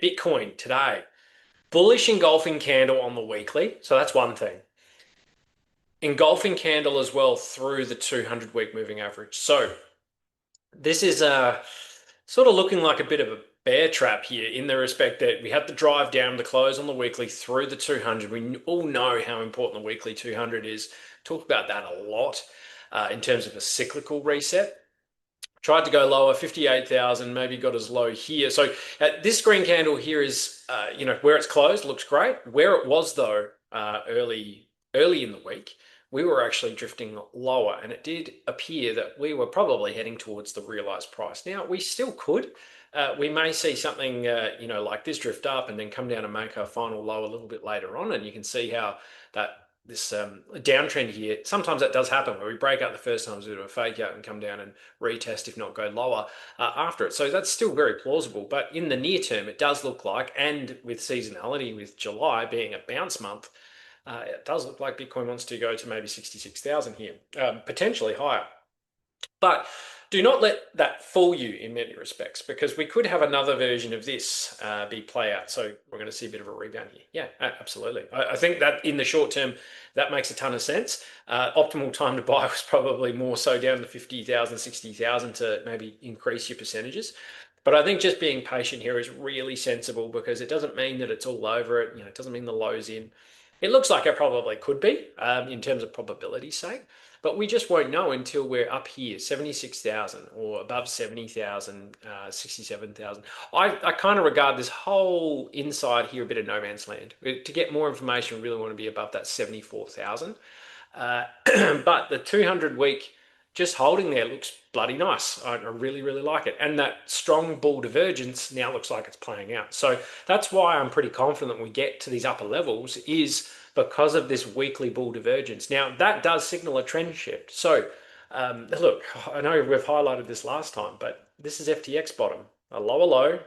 Bitcoin today, bullish engulfing candle on the weekly. So that's one thing. Engulfing candle as well through the 200-week moving average. So this is sort of looking like a bit of a bear trap here in the respect that we had the drive down the close on the weekly through the 200. We all know how important the weekly 200 is. Talk about that a lot in terms of a cyclical reset. Tried to go lower, 58,000, maybe got as low here. So this green candle here is, where it's closed looks great. Where it was though, early in the week, we were actually drifting lower, and it did appear that we were probably heading towards the realized price. Now we still could. We may see something, like this drift up and then come down and make a final low a little bit later on, and you can see how that this downtrend here, sometimes that does happen where we break out the first time, do a fake out and come down and retest, if not go lower after it. So that's still very plausible. But in the near term, it does look like, and with seasonality, with July being a bounce month, it does look like Bitcoin wants to go to maybe 66,000 here, potentially higher. But do not let that fool you in many respects, because we could have another version of this be play out. So we're going to see a bit of a rebound here. Yeah, absolutely. I think that in the short term, that makes a ton of sense. Optimal time to buy was probably more so down to 50,000, 60,000 to maybe increase your percentages. But I think just being patient here is really sensible, because it doesn't mean that it's all over it. It doesn't mean the low's in. It looks like it probably could be in terms of probability sake. But we just won't know until we're up here, 76,000 or above 70,000, 67,000. I kind of regard this whole inside here a bit of no man's land. To get more information, we really want to be above that 74,000. But the 200-week just holding there looks bloody nice. I really, really like it. And that strong bull divergence now looks like it's playing out. So that's why I'm pretty confident we get to these upper levels, is because of this weekly bull divergence. Now, that does signal a trend shift. So, look, I know we've highlighted this last time, but this is FTX bottom, a lower low,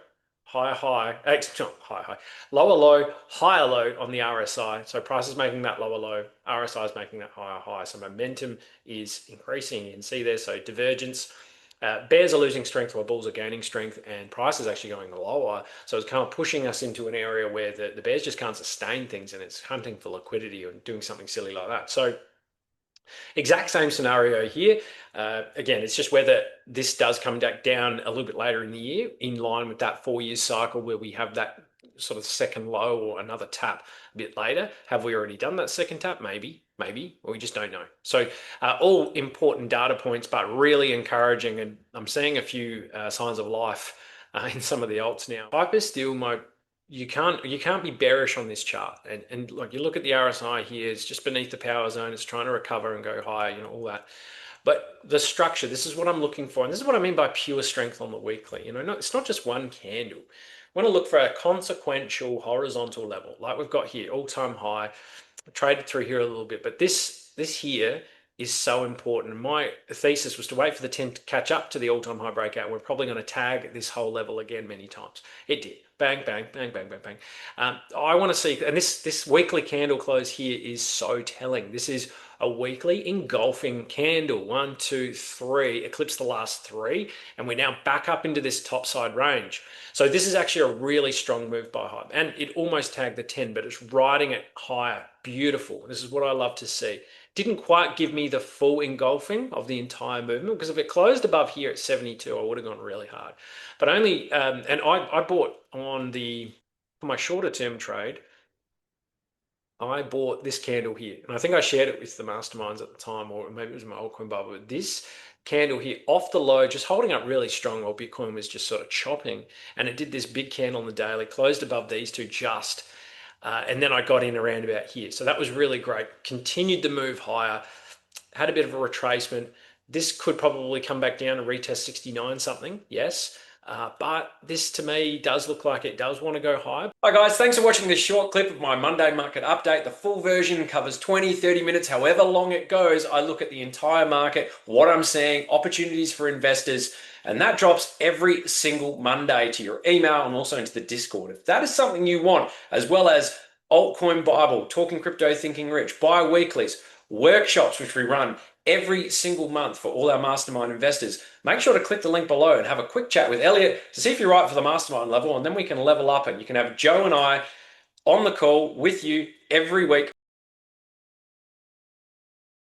higher high, not higher high, lower low, higher low on the RSI. So price is making that lower low, RSI is making that higher high. So momentum is increasing. You can see there. So divergence. Bears are losing strength while bulls are gaining strength, and price is actually going lower. So it's kind of pushing us into an area where the bears just can't sustain things, and it's hunting for liquidity or doing something silly like that. So exact same scenario here. Again, it's just whether this does come back down a little bit later in the year, in line with that 4-year cycle where we have that sort of second low or another tap a bit later. Have we already done that second tap? Maybe, or we just don't know. So all important data points, but really encouraging. And I'm seeing a few signs of life in some of the alts now. Hyper still, you can't be bearish on this chart. And like, you look at the RSI here, it's just beneath the power zone. It's trying to recover and go higher, all that. But the structure, this is what I'm looking for. And this is what I mean by pure strength on the weekly. It's not just one candle. I want to look for a consequential horizontal level, like we've got here, all-time high. I traded through here a little bit, but this here is so important. My thesis was to wait for the 10 to catch up to the all-time high breakout. We're probably going to tag this whole level again many times. It did. Bang, bang, bang, bang, bang, bang. I want to see, and this weekly candle close here is so telling. This is a weekly engulfing candle. 1, 2, 3, eclipse the last 3, and we're now back up into this top side range. So this is actually a really strong move by Hype, and it almost tagged the 10, but it's riding it higher. Beautiful. This is what I love to see. Didn't quite give me the full engulfing of the entire movement, because if it closed above here at 72, I would have gone really hard. But only, and I bought for my shorter term trade, I bought this candle here, and I think I shared it with the masterminds at the time, or maybe it was my altcoin bubble. But this candle here off the low, just holding up really strong while Bitcoin was just sort of chopping, and it did this big candle on the daily, closed above these two just, and then I got in around about here. So that was really great. Continued to move higher, had a bit of a retracement. This could probably come back down and retest 69 something, yes. But this to me does look like it does want to go high. Hi guys, thanks for watching this short clip of my Monday market update. The full version covers 20, 30 minutes, however long it goes. I look at the entire market, what I'm seeing, opportunities for investors, and that drops every single Monday to your email and also into the Discord. If that is something you want, as well as Altcoin Bible, Talking Crypto, Thinking Rich, bi-weeklies, workshops which we run every single month for all our mastermind investors. Make sure to click the link below and have a quick chat with Elliot to see if you're right for the mastermind level, and then we can level up and you can have Joe and I on the call with you every week